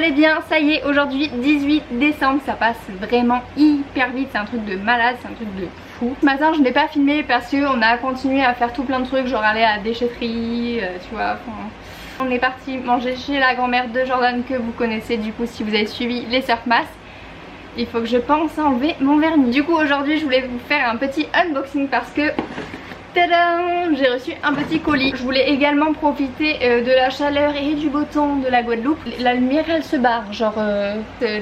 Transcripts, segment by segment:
allez bien? Ça y est, aujourd'hui 18 décembre, ça passe vraiment hyper vite, c'est un truc de malade, c'est un truc de fou. Ce matin je n'ai pas filmé parce qu'on a continué à faire tout plein de trucs, genre aller à la déchetterie, tu vois, on est parti manger chez la grand-mère de Jordan que vous connaissez du coup si vous avez suivi les Surfmas. Il faut que je pense à enlever mon vernis. Du coup aujourd'hui je voulais vous faire un petit unboxing parce que tadam, j'ai reçu un petit colis. Je voulais également profiter de la chaleur et du beau temps de la Guadeloupe. La lumière elle se barre, genre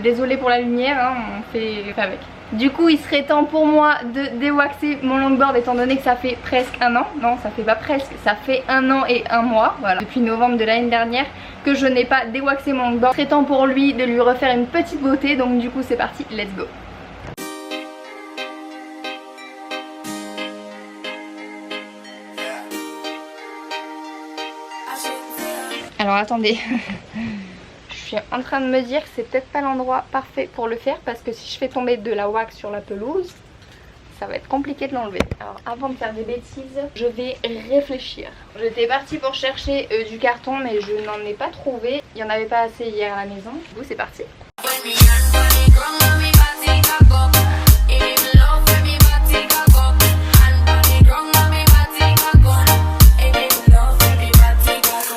désolée pour la lumière, hein, on fait avec. Du coup il serait temps pour moi de déwaxer mon longboard étant donné que ça fait presque un an. Non, ça fait pas presque, ça fait un an et un mois, voilà, depuis novembre de l'année dernière que je n'ai pas déwaxé mon longboard. Il serait temps pour lui de lui refaire une petite beauté, donc du coup c'est parti, let's go. Alors attendez, je suis en train de me dire que c'est peut-être pas l'endroit parfait pour le faire parce que si je fais tomber de la wax sur la pelouse, ça va être compliqué de l'enlever. Alors avant de faire des bêtises, je vais réfléchir. J'étais partie pour chercher du carton mais je n'en ai pas trouvé. Il n'y en avait pas assez hier à la maison. Du coup c'est parti.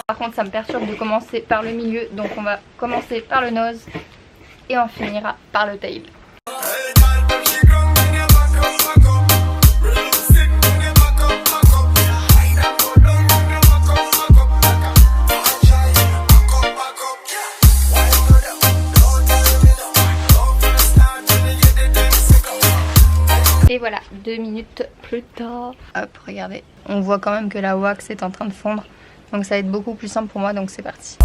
Par contre ça me perturbe de commencer par le milieu, donc on va commencer par le nose et on finira par le tail. Et voilà, 2 minutes plus tard. Hop, regardez, on voit quand même que la wax est en train de fondre. Donc ça va être beaucoup plus simple pour moi, donc c'est parti.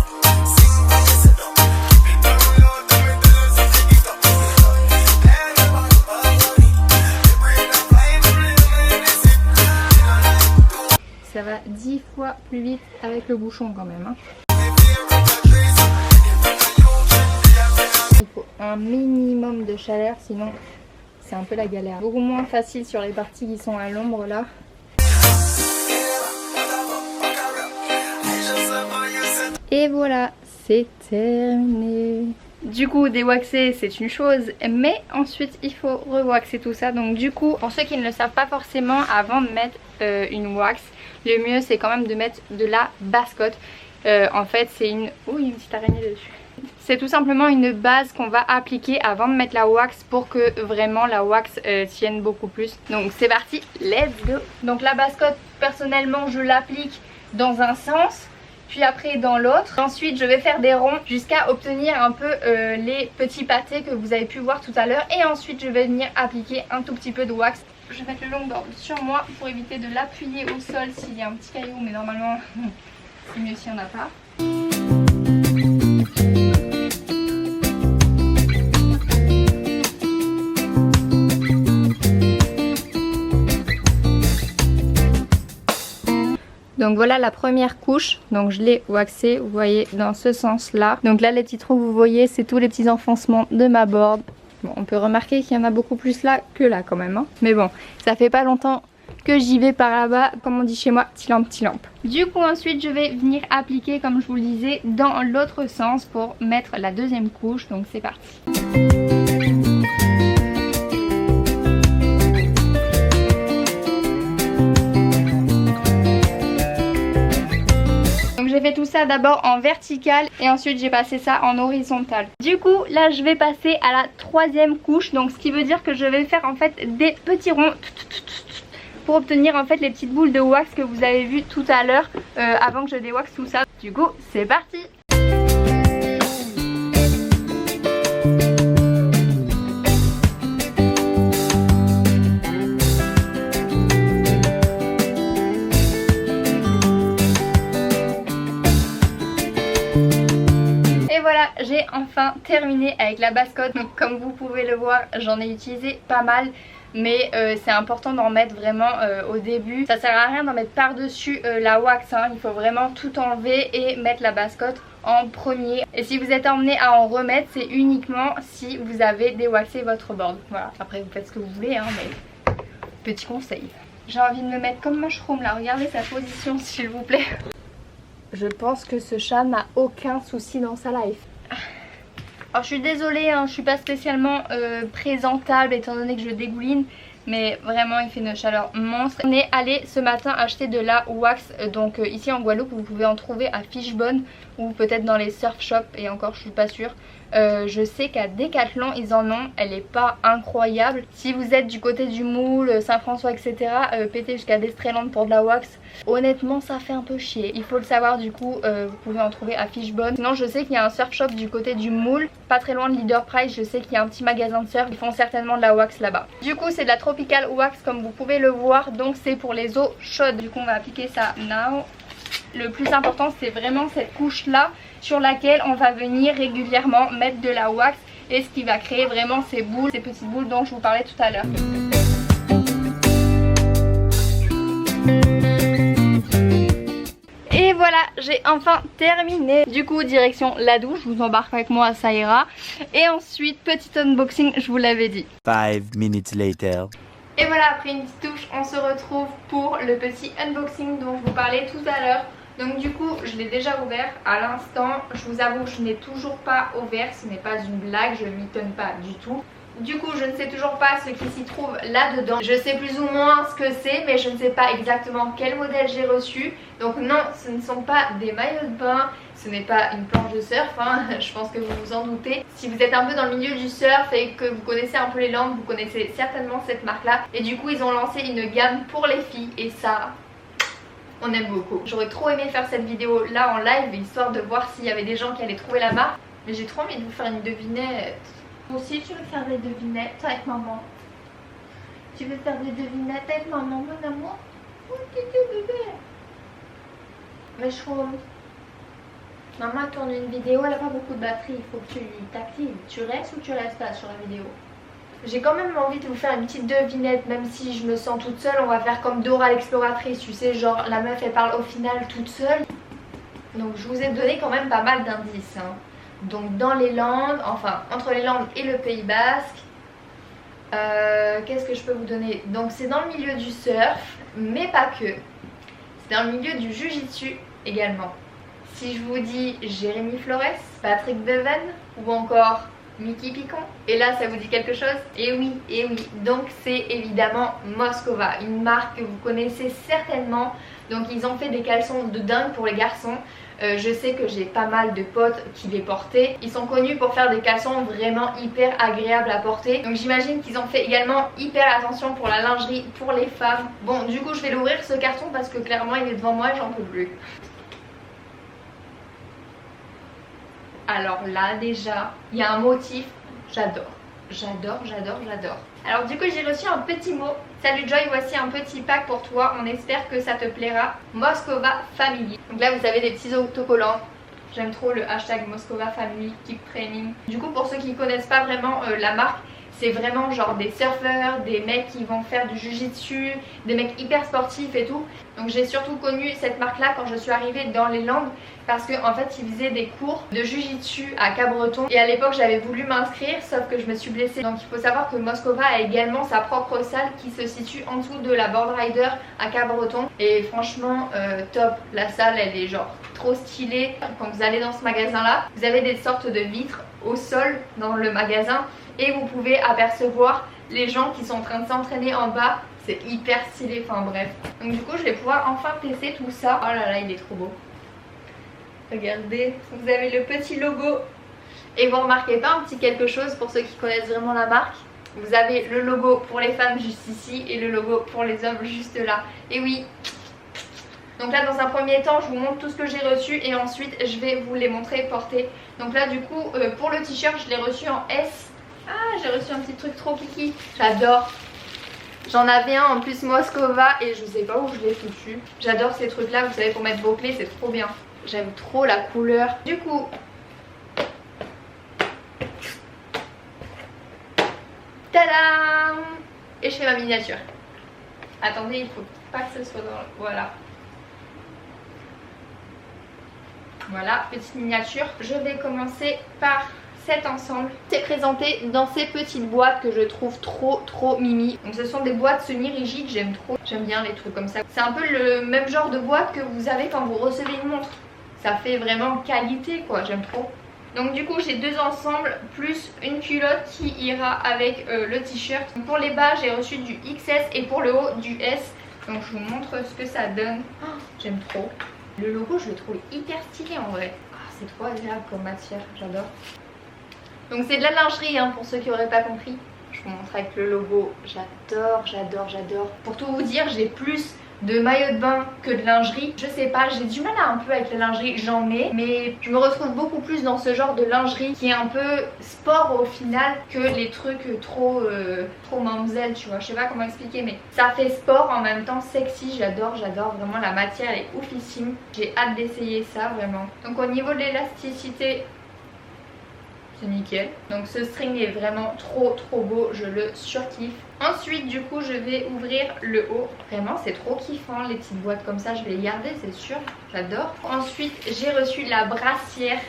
Ça va 10 fois plus vite avec le bouchon quand même, hein. Il faut un minimum de chaleur, sinon c'est un peu la galère. Beaucoup moins facile sur les parties qui sont à l'ombre là. Et voilà, c'est terminé. Du coup, déwaxer c'est une chose, mais ensuite il faut rewaxer tout ça. Donc du coup, pour ceux qui ne le savent pas forcément, avant de mettre une wax, le mieux c'est quand même de mettre de la Basse-Cote. En fait c'est une... Oh, il y a une petite araignée dessus. C'est tout simplement une base qu'on va appliquer avant de mettre la wax pour que vraiment la wax tienne beaucoup plus. Donc c'est parti, let's go. Donc la Basse-Cote, personnellement je l'applique dans un sens, puis après dans l'autre. Ensuite je vais faire des ronds jusqu'à obtenir un peu les petits pâtés que vous avez pu voir tout à l'heure. Et ensuite je vais venir appliquer un tout petit peu de wax. Je vais mettre le longboard sur moi pour éviter de l'appuyer au sol s'il y a un petit caillou, mais normalement c'est mieux s'il n'y en a pas. Donc voilà la première couche, donc je l'ai waxée, vous voyez, dans ce sens là. Donc là les petits trous que vous voyez, c'est tous les petits enfoncements de ma board. Bon, on peut remarquer qu'il y en a beaucoup plus là que là quand même, hein. Mais bon, ça fait pas longtemps que j'y vais par là-bas, comme on dit chez moi, petit lampe. Du coup ensuite je vais venir appliquer, comme je vous le disais, dans l'autre sens pour mettre la deuxième couche, donc c'est parti. J'ai fait tout ça d'abord en vertical et ensuite j'ai passé ça en horizontal. Du coup là je vais passer à la troisième couche, donc ce qui veut dire que je vais faire en fait des petits ronds pour obtenir en fait les petites boules de wax que vous avez vues tout à l'heure avant que je déwaxe tout ça. Du coup c'est parti. Voilà, j'ai enfin terminé avec la Basse-Cote. Donc comme vous pouvez le voir, j'en ai utilisé pas mal, mais c'est important d'en mettre vraiment au début. Ça sert à rien d'en mettre par dessus la wax, hein. Il faut vraiment tout enlever et mettre la Basse-Cote en premier. Et si vous êtes emmené à en remettre, c'est uniquement si vous avez déwaxé votre board. Voilà, après vous faites ce que vous voulez, hein, mais petit conseil. J'ai envie de me mettre comme Mushroom là, regardez sa position s'il vous plaît. Je pense que ce chat n'a aucun souci dans sa life. Alors je suis désolée, hein, je suis pas spécialement présentable étant donné que je dégouline. Mais vraiment il fait une chaleur monstre. On est allé ce matin acheter de la wax. Donc ici en Guadeloupe vous pouvez en trouver à Fishbone ou peut-être dans les surf shops, et encore je suis pas sûre. Je sais qu'à Decathlon ils en ont, elle est pas incroyable. Si vous êtes du côté du Moule, Saint-François etc, pétez jusqu'à Destreland pour de la wax. Honnêtement ça fait un peu chier, il faut le savoir. Du coup vous pouvez en trouver à Fishbone. Sinon je sais qu'il y a un surf shop du côté du Moule, pas très loin de Leader Price. Je sais qu'il y a un petit magasin de surf, ils font certainement de la wax là-bas. Du coup c'est de la Tropical Wax comme vous pouvez le voir, donc c'est pour les eaux chaudes. Du coup on va appliquer ça now. Le plus important c'est vraiment cette couche là sur laquelle on va venir régulièrement mettre de la wax, et ce qui va créer vraiment ces boules, ces petites boules dont je vous parlais tout à l'heure. Et voilà, j'ai enfin terminé. Du coup direction la douche, je vous embarque avec moi, ça ira. Et ensuite petit unboxing, je vous l'avais dit. 5 minutes later. Et voilà, après une petite douche, on se retrouve pour le petit unboxing dont je vous parlais tout à l'heure. Donc du coup, je l'ai déjà ouvert à l'instant. Je vous avoue, je n'ai toujours pas ouvert, ce n'est pas une blague, je ne m'étonne pas du tout. Du coup, je ne sais toujours pas ce qui s'y trouve là-dedans. Je sais plus ou moins ce que c'est, mais je ne sais pas exactement quel modèle j'ai reçu. Donc non, ce ne sont pas des maillots de bain, ce n'est pas une planche de surf, hein. Je pense que vous vous en doutez. Si vous êtes un peu dans le milieu du surf et que vous connaissez un peu les langues, vous connaissez certainement cette marque-là. Et du coup, ils ont lancé une gamme pour les filles, et ça, on aime beaucoup. J'aurais trop aimé faire cette vidéo là en live, histoire de voir s'il y avait des gens qui allaient trouver la marque. Mais j'ai trop envie de vous faire une devinette. Aussi, tu veux faire des devinettes avec maman? Tu veux faire des devinettes avec maman, mon amour? Oh, petit bébé. Mais je trouve... Maman tourne une vidéo, elle n'a pas beaucoup de batterie, il faut que tu t'actives. Tu restes ou tu restes pas sur la vidéo? J'ai quand même envie de vous faire une petite devinette, même si je me sens toute seule. On va faire comme Dora l'exploratrice, tu sais, genre la meuf elle parle au final toute seule. Donc je vous ai donné quand même pas mal d'indices, hein. Donc dans les Landes, enfin entre les Landes et le Pays Basque, qu'est-ce que je peux vous donner? Donc c'est dans le milieu du surf, mais pas que. C'est dans le milieu du jiu-jitsu également. Si je vous dis Jérémy Flores, Patrick Bevan ou encore Mickey Picon, et là ça vous dit quelque chose? Et oui, donc c'est évidemment Moskova, une marque que vous connaissez certainement. Donc ils ont fait des caleçons de dingue pour les garçons. Je sais que j'ai pas mal de potes qui les portaient. Ils sont connus pour faire des caleçons vraiment hyper agréables à porter. Donc j'imagine qu'ils ont fait également hyper attention pour la lingerie pour les femmes. Bon, du coup je vais l'ouvrir ce carton parce que clairement il est devant moi et j'en peux plus. Alors là déjà, il y a un motif, j'adore. Alors du coup j'ai reçu un petit mot. Salut Joy, voici un petit pack pour toi, on espère que ça te plaira. Moskova Family. Donc là vous avez des petits autocollants. J'aime trop le hashtag Moskova Family, keep training. Du coup pour ceux qui ne connaissent pas vraiment la marque, c'est vraiment genre des surfeurs, des mecs qui vont faire du jiu-jitsu, des mecs hyper sportifs et tout. Donc j'ai surtout connu cette marque là quand je suis arrivée dans les Landes, parce qu'en fait ils faisaient des cours de jiu-jitsu à Cabreton. Et à l'époque j'avais voulu m'inscrire, sauf que je me suis blessée. Donc il faut savoir que Moskova a également sa propre salle qui se situe en dessous de la Board Rider à Cabreton. Et franchement top, la salle elle est genre trop stylée. Quand vous allez dans ce magasin là, vous avez des sortes de vitres au sol dans le magasin, et vous pouvez apercevoir les gens qui sont en train de s'entraîner en bas. C'est hyper stylé, enfin bref. Donc du coup je vais pouvoir enfin tester tout ça. Oh là là, il est trop beau. Regardez, vous avez le petit logo. Et vous remarquez pas un petit quelque chose pour ceux qui connaissent vraiment la marque? Vous avez le logo pour les femmes juste ici et le logo pour les hommes juste là. Et oui. Donc là dans un premier temps je vous montre tout ce que j'ai reçu et ensuite je vais vous les montrer portés. Donc là du coup pour le t-shirt je l'ai reçu en S. Ah, j'ai reçu un petit truc trop kiki. J'adore. J'en avais un en plus Moskova et je sais pas où je l'ai foutu. J'adore ces trucs là, vous savez, pour mettre vos clés, c'est trop bien. J'aime trop la couleur. Du coup, tadam! Et je fais ma miniature. Attendez, il faut pas que ce soit dans... Voilà. Voilà, petite miniature. Je vais commencer par... cet ensemble. C'est présenté dans ces petites boîtes que je trouve trop mimi. Donc ce sont des boîtes semi-rigides, j'aime trop. J'aime bien les trucs comme ça. C'est un peu le même genre de boîte que vous avez quand vous recevez une montre. Ça fait vraiment qualité quoi, j'aime trop. Donc du coup j'ai 2 ensembles plus une culotte qui ira avec le t-shirt. Pour les bas j'ai reçu du XS et pour le haut du S. Donc je vous montre ce que ça donne. Oh, j'aime trop. Le logo je le trouve hyper stylé en vrai. Oh, c'est trop agréable comme matière, j'adore. Donc c'est de la lingerie hein, pour ceux qui n'auraient pas compris. Je vous montre avec le logo. J'adore, j'adore, j'adore. Pour tout vous dire, j'ai plus de maillot de bain que de lingerie. Je sais pas, j'ai du mal un peu avec la lingerie, j'en ai, mais je me retrouve beaucoup plus dans ce genre de lingerie qui est un peu sport au final que les trucs trop mamzelle, tu vois. Je sais pas comment expliquer, mais ça fait sport en même temps sexy. J'adore, j'adore, vraiment la matière elle est oufissime. J'ai hâte d'essayer ça vraiment. Donc au niveau de l'élasticité, c'est nickel. Donc ce string est vraiment trop beau, je le surkiffe. Ensuite du coup je vais ouvrir le haut. Vraiment c'est trop kiffant les petites boîtes comme ça, je vais les garder c'est sûr, j'adore. Ensuite j'ai reçu la brassière.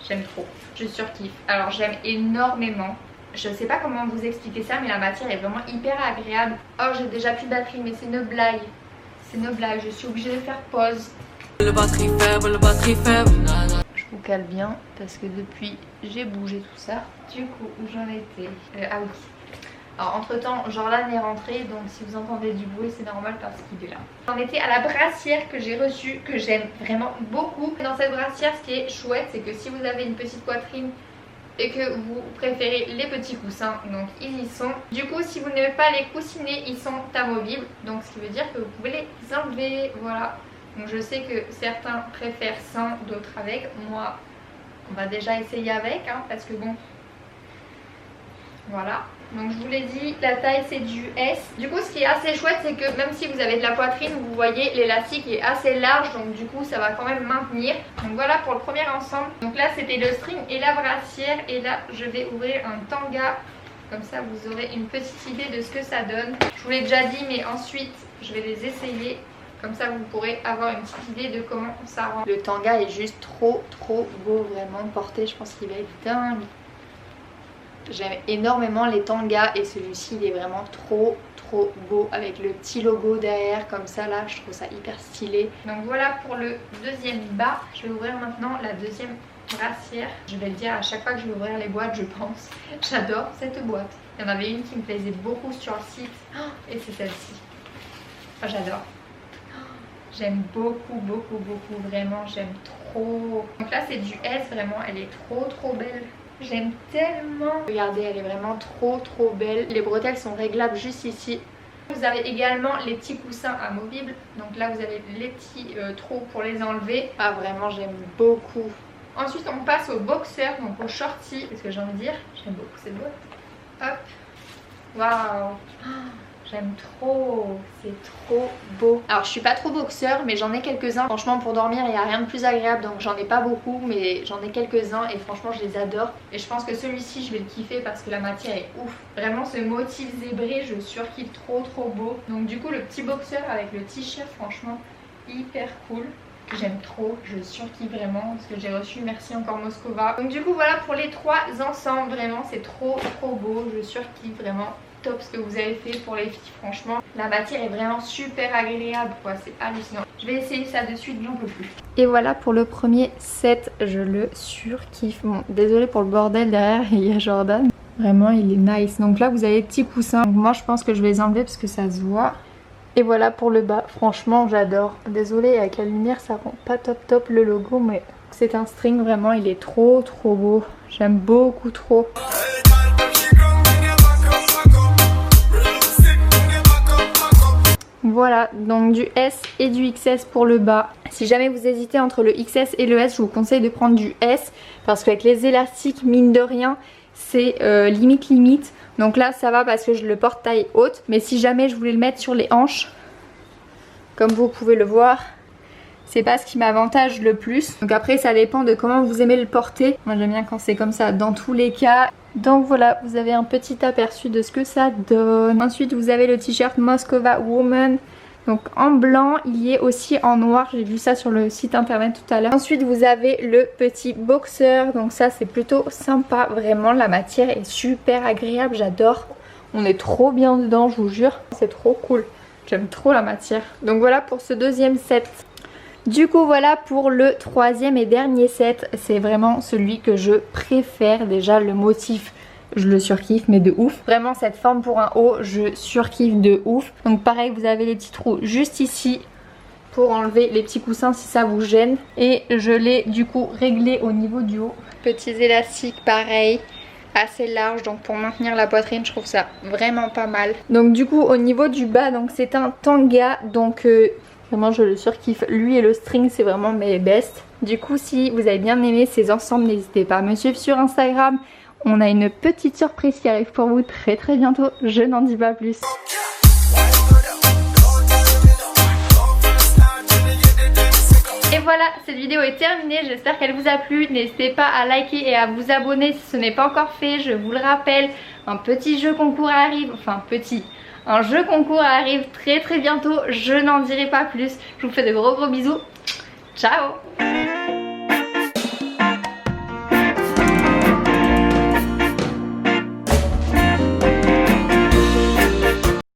J'aime trop, je surkiffe. Alors j'aime énormément. Je sais pas comment vous expliquer ça mais la matière est vraiment hyper agréable. Oh j'ai déjà plus de batterie mais c'est une blague. C'est une blague, je suis obligée de faire pause. Le batterie faible. Je vous cale bien parce que depuis j'ai bougé tout ça. Du coup où j'en étais ah oui. Alors entre temps Jordan est rentré donc si vous entendez du bruit c'est normal parce qu'il est là. J'en étais à la brassière que j'ai reçue, que j'aime vraiment beaucoup. Dans cette brassière ce qui est chouette c'est que si vous avez une petite poitrine et que vous préférez les petits coussins, donc ils y sont. Du coup si vous n'aimez pas les coussinets ils sont amovibles, donc ce qui veut dire que vous pouvez les enlever, voilà. Donc je sais que certains préfèrent sans, d'autres avec. Moi, on va déjà essayer avec, hein, parce que bon, voilà. Donc je vous l'ai dit, la taille c'est du S. Du coup ce qui est assez chouette c'est que même si vous avez de la poitrine, vous voyez l'élastique est assez large. Donc du coup ça va quand même maintenir. Donc voilà pour le premier ensemble. Donc là c'était le string et la brassière. Et là je vais ouvrir un tanga. Comme ça vous aurez une petite idée de ce que ça donne. Je vous l'ai déjà dit mais ensuite je vais les essayer. Comme ça vous pourrez avoir une petite idée de comment ça rend. Le tanga est juste trop beau vraiment porté. Je pense qu'il va être dingue. J'aime énormément les tangas et celui-ci il est vraiment trop beau avec le petit logo derrière comme ça là. Je trouve ça hyper stylé. Donc voilà pour le deuxième bas. Je vais ouvrir maintenant la deuxième brassière. Je vais le dire à chaque fois que je vais ouvrir les boîtes je pense. J'adore cette boîte. Il y en avait une qui me plaisait beaucoup sur le site et c'est celle-ci. Oh, j'adore. J'aime beaucoup, vraiment, j'aime trop. Donc là c'est du S, vraiment, elle est trop belle. J'aime tellement. Regardez, elle est vraiment trop belle. Les bretelles sont réglables juste ici. Vous avez également les petits coussins amovibles. Donc là vous avez les petits trous pour les enlever. Ah vraiment, j'aime beaucoup. Ensuite on passe au boxer, donc au shorty. Qu'est-ce que j'ai envie de dire? J'aime beaucoup cette boîte. Hop. Waouh. J'aime trop, c'est trop beau. Alors je suis pas trop boxeur mais j'en ai quelques-uns. Franchement pour dormir il n'y a rien de plus agréable donc j'en ai pas beaucoup mais j'en ai quelques-uns et franchement je les adore. Et je pense que celui-ci je vais le kiffer parce que la matière est ouf. Vraiment ce motif zébré je surkiffe trop beau. Donc du coup le petit boxeur avec le t-shirt franchement hyper cool. J'aime trop, je surkiffe vraiment parce que j'ai reçu, merci encore Moscova. Donc du coup voilà pour les 3 ensemble, vraiment c'est trop beau, je surkiffe vraiment. Top ce que vous avez fait pour les filles, franchement la matière est vraiment super agréable quoi, c'est hallucinant. Je vais essayer ça de suite, j'en peux plus. Et voilà pour le premier set, je le surkiffe. Bon désolée pour le bordel derrière, il y a Jordan, vraiment il est nice. Donc là vous avez les petits coussins, donc moi je pense que je vais les enlever parce que ça se voit. Et voilà pour le bas, franchement j'adore. Désolée avec la lumière ça rend pas top le logo mais c'est un string, vraiment il est trop beau. J'aime beaucoup trop. Voilà, donc du S et du XS pour le bas. Si jamais vous hésitez entre le XS et le S, je vous conseille de prendre du S parce qu'avec les élastiques, mine de rien, c'est limite. Donc là ça va parce que je le porte taille haute. Mais si jamais je voulais le mettre sur les hanches, comme vous pouvez le voir, c'est pas ce qui m'avantage le plus. Donc après ça dépend de comment vous aimez le porter. Moi j'aime bien quand c'est comme ça dans tous les cas. Donc voilà, vous avez un petit aperçu de ce que ça donne. Ensuite vous avez le t-shirt Moscova Woman. Donc en blanc, il y est aussi en noir, j'ai vu ça sur le site internet tout à l'heure. Ensuite vous avez le petit boxer, donc ça c'est plutôt sympa, vraiment la matière est super agréable, j'adore. On est trop bien dedans, je vous jure, c'est trop cool. J'aime trop la matière. Donc voilà pour ce deuxième set. Du coup voilà pour le troisième et dernier set. C'est vraiment celui que je préfère. Déjà le motif, je le surkiffe mais de ouf. Vraiment cette forme pour un haut, je surkiffe de ouf. Donc pareil, vous avez les petits trous juste ici pour enlever les petits coussins si ça vous gêne. Et je l'ai du coup réglé au niveau du haut. Petits élastiques pareil, assez large, donc pour maintenir la poitrine je trouve ça vraiment pas mal. Donc du coup au niveau du bas, donc c'est un tanga, donc vraiment je le surkiffe. Lui et le string c'est vraiment mes best. Du coup si vous avez bien aimé ces ensembles, n'hésitez pas à me suivre sur Instagram. On a une petite surprise qui arrive pour vous très bientôt, je n'en dis pas plus. Et voilà, cette vidéo est terminée, j'espère qu'elle vous a plu. N'hésitez pas à liker et à vous abonner si ce n'est pas encore fait. Je vous le rappelle, un petit jeu concours arrive, un jeu concours arrive très bientôt. Je n'en dirai pas plus. Je vous fais de gros bisous. Ciao!